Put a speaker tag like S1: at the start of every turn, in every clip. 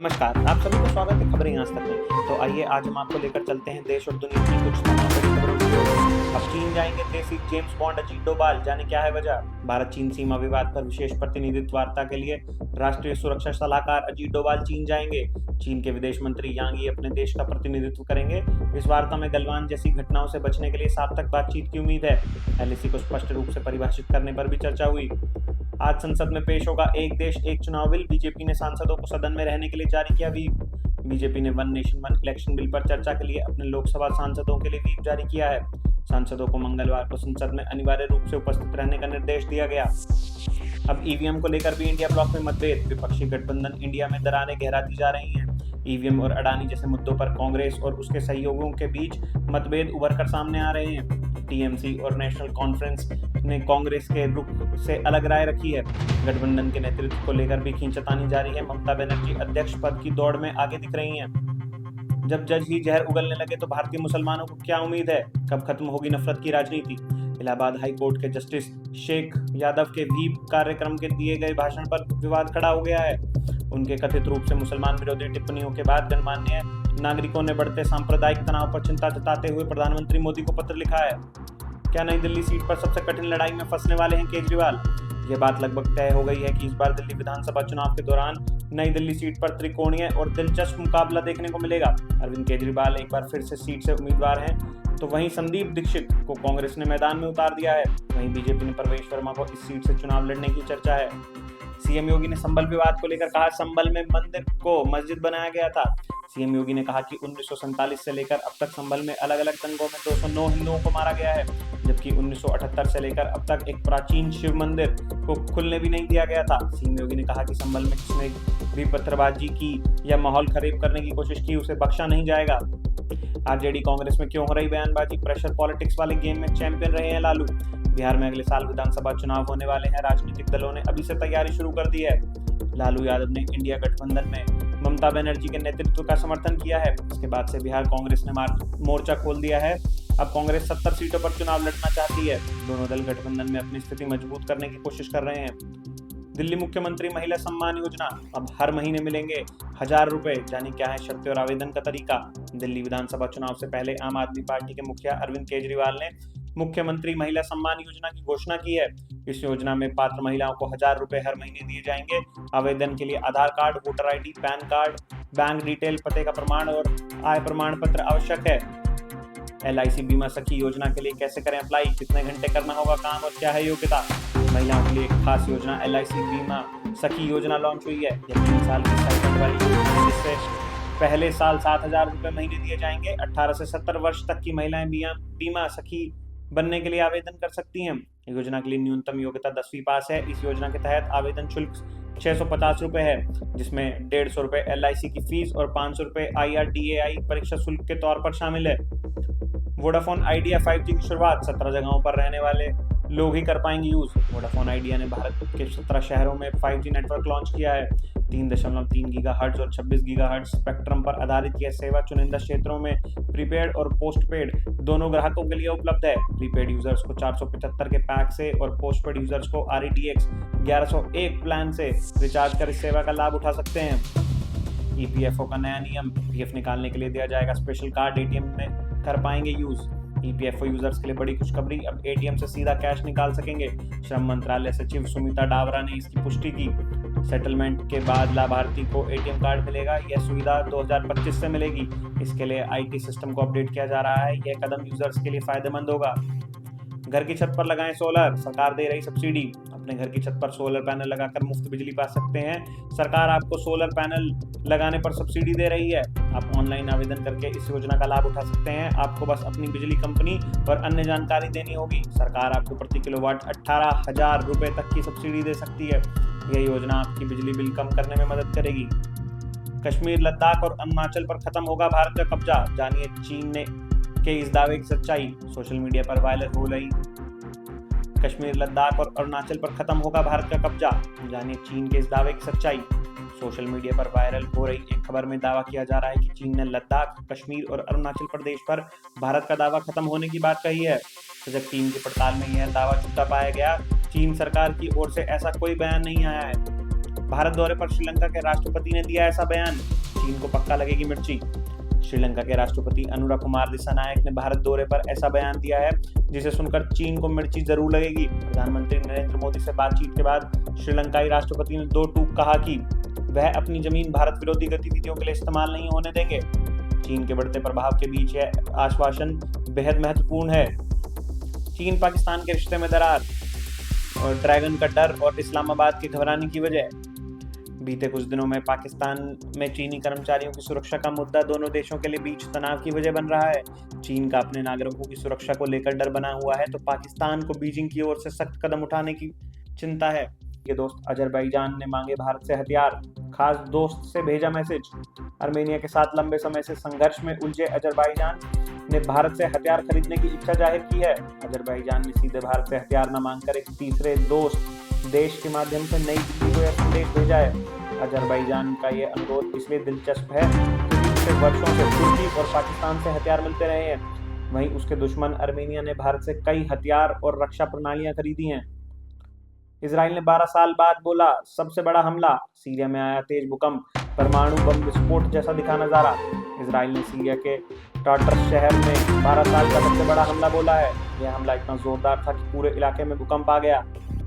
S1: नमस्कार, आप सभी का स्वागत है खबरें आज तक में। तो आइए आज हम आपको लेकर चलते हैं देश और दुनिया की कुछ तमाम बड़ी खबरों की ओर। अब चीन जाएंगे देसी जेम्स बॉन्ड अजीत डोभाल, जाने क्या है वजह। भारत चीन सीमा विवाद पर विशेष प्रतिनिधित्व वार्ता के लिए राष्ट्रीय सुरक्षा सलाहकार अजीत डोभाल चीन जाएंगे। चीन के विदेश मंत्री यांग यी अपने देश का प्रतिनिधित्व करेंगे। इस वार्ता में गलवान जैसी घटनाओं से बचने के लिए सार्थक बातचीत की उम्मीद है। एलएसी को स्पष्ट रूप से परिभाषित करने पर भी चर्चा हुई। आज संसद में पेश होगा एक देश एक चुनाव बिल। बीजेपी ने सांसदों को सदन में रहने के लिए जारी किया व्हीप। बीजेपी ने one nation one election bill पर चर्चा के लिए अपने लोकसभा सांसदों के लिए व्हीप जारी किया है। सांसदों को मंगलवार को संसद में अनिवार्य रूप से उपस्थित रहने का निर्देश दिया गया। अब ईवीएम को लेकर भी इंडिया ब्लॉक में मतभेद। विपक्षी गठबंधन इंडिया में दरारें गहराती जा रही हैं। ईवीएम और अडानी जैसे मुद्दों पर कांग्रेस और उसके सहयोगियों के बीच मतभेद उभर कर सामने आ रहे हैं। टीएमसी और नेशनल कॉन्फ्रेंस ने कांग्रेस के रुख से अलग राय रखी है। गठबंधन के नेतृत्व को लेकर भी खींचतानी जारी है। ममता बनर्जी अध्यक्ष पद की दौड़ में आगे दिख रही हैं। जब जज ही जहर उगलने लगे तो भारतीय मुसलमानों को क्या उम्मीद है, कब खत्म होगी नफरत की राजनीति। इलाहाबाद हाई कोर्ट के जस्टिस शेख यादव के व्हीप कार्यक्रम के दिए गए भाषण पर विवाद खड़ा हो गया है। उनके कथित रूप से मुसलमान विरोधी टिप्पणियों के बाद गणमान्य नागरिकों ने बढ़ते सांप्रदायिक तनाव पर चिंता जताते हुए प्रधानमंत्री मोदी को पत्र लिखा है। क्या नई दिल्ली सीट पर सबसे कठिन लड़ाई में फंसने वाले हैं केजरीवाल। ये बात लगभग तय हो गई है कि इस बार दिल्ली विधानसभा चुनाव के दौरान नई दिल्ली सीट पर त्रिकोणीय और दिलचस्प मुकाबला देखने को मिलेगा। अरविंद केजरीवाल एक बार फिर से सीट से उम्मीदवार हैं, तो वहीं संदीप दीक्षित को कांग्रेस ने मैदान में उतार दिया है। वहीं बीजेपी ने परवेश वर्मा को इस सीट से चुनाव लड़ने की चर्चा है। सीएम योगी ने संभल विवाद को लेकर कहा, संभल में मंदिर को मस्जिद बनाया गया था। सीएम योगी ने कहा कि 1947 से लेकर अब तक संभल में अलग अलग दंगों में 209 हिंदुओं को मारा गया है, जबकि 1978 से लेकर अब तक एक प्राचीन शिव मंदिर को खुलने भी नहीं दिया गया था। सीएम योगी ने कहा कि संभल में किसने भी पत्थरबाजी की या माहौल खराब करने की कोशिश की, उसे बख्शा नहीं जाएगा। आरजेडी कांग्रेस में क्यों हो रही बयानबाजी, प्रेशर पॉलिटिक्स वाले गेम में चैंपियन रहे हैं लालू। बिहार में अगले साल विधानसभा चुनाव होने वाले हैं। राजनीतिक दलों ने अभी से तैयारी शुरू कर दी है। लालू यादव ने इंडिया गठबंधन में ममता बनर्जी के नेतृत्व का समर्थन किया है। इसके बाद से बिहार कांग्रेस ने मोर्चा खोल दिया है। अब कांग्रेस 70 सीटों पर चुनाव लड़ना चाहती है। दोनों दल गठबंधन में अपनी स्थिति मजबूत करने की कोशिश कर रहे हैं। दिल्ली मुख्यमंत्री महिला सम्मान योजना, अब हर महीने मिलेंगे 1000 रुपए, जानी क्या है शर्तें और आवेदन का तरीका। दिल्ली विधानसभा चुनाव से पहले आम आदमी पार्टी के मुखिया अरविंद केजरीवाल ने मुख्यमंत्री महिला सम्मान योजना की घोषणा की है। इस योजना में पात्र महिलाओं को 1000 रुपए हर महीने दिए जाएंगे। आवेदन के लिए Aadhaar card, voter ID, PAN card, bank detail, पते का प्रमाण और आय प्रमाण पत्र आवश्यक है। एलआईसी बीमा सखी योजना के लिए कैसे करें अप्लाई, कितने घंटे करना होगा काम और क्या है योग्यता। महिलाओं के लिए एक खास योजना एलआईसी बीमा सखी योजना लॉन्च हुई है। यह 3 साल की स्टाइपेंड वाली योजना है, जिससे पहले साल 7000 रुपए महीने दिए जाएंगे। 18 से 70 वर्ष तक की महिलाएं बीमा सखी बनने के लिए आवेदन कर सकती हैं। योजना के लिए न्यूनतम योग्यता 10वीं पास है। इस योजना के तहत आवेदन शुल्क 650 रुपए है, जिसमें 150 रुपए एलआईसी की फीस और 500 रुपए IRDAI परीक्षा शुल्क के तौर पर शामिल है। वोडाफोन आइडिया 5G की शुरुआत 17 जगहों पर रहने वाले लोग ही कर पाएंगे यूज। वोडाफोन आइडिया ने भारत के 17 शहरों में 5G नेटवर्क लॉन्च किया है। 3.3 गीगाहर्ट्ज और 26 गीगाहर्ट्ज स्पेक्ट्रम पर आधारित यह सेवा चुनिंदा क्षेत्रों में प्रीपेड और पोस्टपेड दोनों ग्राहकों के लिए उपलब्ध है। प्रीपेड यूजर्स को 475 के पैक से और पोस्टपेड यूजर्स को RTX 1101 प्लान से रिचार्ज कर इस सेवा का लाभ उठा सकते हैं। EPFO का नया नियम, PF निकालने के लिए दिया जाएगा स्पेशल कार्ड, ATM में कर पाएंगे यूज। EPFO यूजर्स के लिए बड़ी खुशखबरी, अब ATM से सीधा कैश निकाल सकेंगे। श्रम मंत्रालय सचिव सुमिता डावरा ने इसकी पुष्टि की। सेटलमेंट के बाद लाभार्थी को ATM कार्ड मिलेगा। यह सुविधा 2025 से मिलेगी। इसके लिए IT सिस्टम को अपडेट किया जा रहा है। यह कदम यूजर्स के लिए फायदेमंद होगा। घर की छत पर लगाएं सोलर, सरकार दे रही सब्सिडी। अपने घर की छत पर सोलर पैनल लगाकर मुफ्त बिजली पा सकते हैं। सरकार आपको सोलर पैनल लगाने पर सब्सिडी दे रही है। आप ऑनलाइन आवेदन करके इस योजना का लाभ उठा सकते हैं। आपको बस अपनी बिजली कंपनी और अन्य जानकारी देनी होगी। सरकार आपको प्रति किलोवाट 18,000 रुपए तक की सब्सिडी दे सकती है। यह योजना आपकी बिजली बिल कम करने में मदद करेगी। कश्मीर, लद्दाख और अरुणाचल पर खत्म होगा भारत का कब्जा, जानिए चीन ने के इस दावे की सच्चाई। सोशल मीडिया पर वायरल हो रही कश्मीर, लद्दाख और अरुणाचल पर खत्म होगा भारत का कब्जा, जानिए चीन के इस दावे की सच्चाई। सोशल मीडिया पर वायरल हो रही एक खबर में दावा किया जा रहा है कि चीन ने लद्दाख, कश्मीर और अरुणाचल प्रदेश पर भारत का दावा खत्म होने की बात कही है। तो जब टीम की पड़ताल में यह दावा झूठा पाया गया, चीन सरकार की ओर से ऐसा कोई बयान नहीं आया है। भारत दौरे पर श्रीलंका के राष्ट्रपति ने दिया ऐसा बयान, चीन को पक्का लगेगी मिर्ची। श्रीलंका के राष्ट्रपति अनुरा कुमार दिसानायक ने भारत दौरे पर ऐसा बयान दिया है जिसे सुनकर चीन को मिर्ची जरूर लगेगी। प्रधानमंत्री नरेंद्र मोदी से बातचीत के बाद श्रीलंकाई राष्ट्रपति ने दो टूक कहा कि वह अपनी जमीन भारत विरोधी गतिविधियों के लिए इस्तेमाल नहीं होने देंगे। चीन के बढ़ते प्रभाव के बीच यह आश्वासन बेहद महत्वपूर्ण है। चीन पाकिस्तान के रिश्ते में दरार और ड्रैगन का डर और इस्लामाबाद के घबराने की वजह। बीते कुछ दिनों में पाकिस्तान में चीनी कर्मचारियों की सुरक्षा का मुद्दा दोनों देशों के लिए बीच तनाव की वजह बन रहा है। चीन का अपने नागरिकों की सुरक्षा को लेकर डर बना हुआ है, तो पाकिस्तान को बीजिंग की ओर से सख्त कदम उठाने की चिंता है। ये दोस्त अजरबैजान ने मांगे भारत से हथियार, खास दोस्त से भेजा मैसेज। आर्मेनिया के साथ लंबे समय से संघर्ष में उलझे अजरबैजान ने भारत से हथियार खरीदने की इच्छा जाहिर की है। अजरबैजान ने सीधे भारत से हथियार न मांगकर एक तीसरे दोस्त देश के माध्यम से नई दिल्ली को यह संदेश भेजा है। अजरबैजान का ये अनुरोध इसलिए दिलचस्प है क्योंकि पिछले वर्षों से तुर्की और पाकिस्तान से हथियार मिलते रहे हैं। वहीं उसके दुश्मन आर्मेनिया ने भारत से कई हथियार और रक्षा प्रणालियां खरीदी हैं। इजराइल ने 12 साल बाद बोला सबसे बड़ा हमला। सीरिया में आया तेज भूकंप, परमाणु बम विस्फोट जैसा दिखा नजारा। इजराइल ने सीरिया के टार्टस शहर में 12 साल का सबसे बड़ा हमला बोला है। यह हमला इतना जोरदार था कि पूरे इलाके में भूकंप आ गया।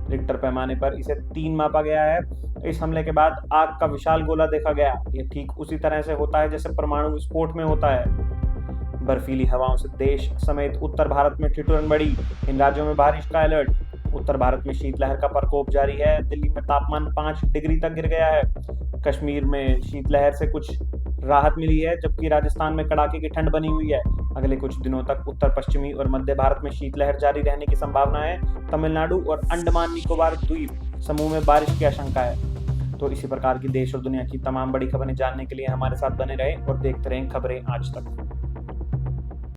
S1: रिक्टर पैमाने पर इसे 3 मापा गया है। इस हमले के बाद आग का विशाल गोला देखा गया। यह ठीक उसी तरह से होता है जैसे परमाणु विस्फोट में होता है। बर्फीली हवाओं से देश समेत उत्तर भारत में ठिठुरन बढ़ी। इन राज्यों में बारिश का अलर्ट। उत्तर भारत में शीतलहर का प्रकोप जारी है। दिल्ली में तापमान 5 डिग्री तक गिर गया है। कश्मीर में शीतलहर से कुछ राहत मिली है, जबकि राजस्थान में कड़ाके की ठंड बनी हुई है। अगले कुछ दिनों तक उत्तर पश्चिमी और मध्य भारत में शीतलहर जारी रहने की संभावना है। तमिलनाडु और अंडमान निकोबार द्वीप समूह में बारिश की आशंका है। तो इसी प्रकार की देश और दुनिया की तमाम बड़ी खबरें जानने के लिए हमारे साथ बने रहें और देखते रहें खबरें आज तक।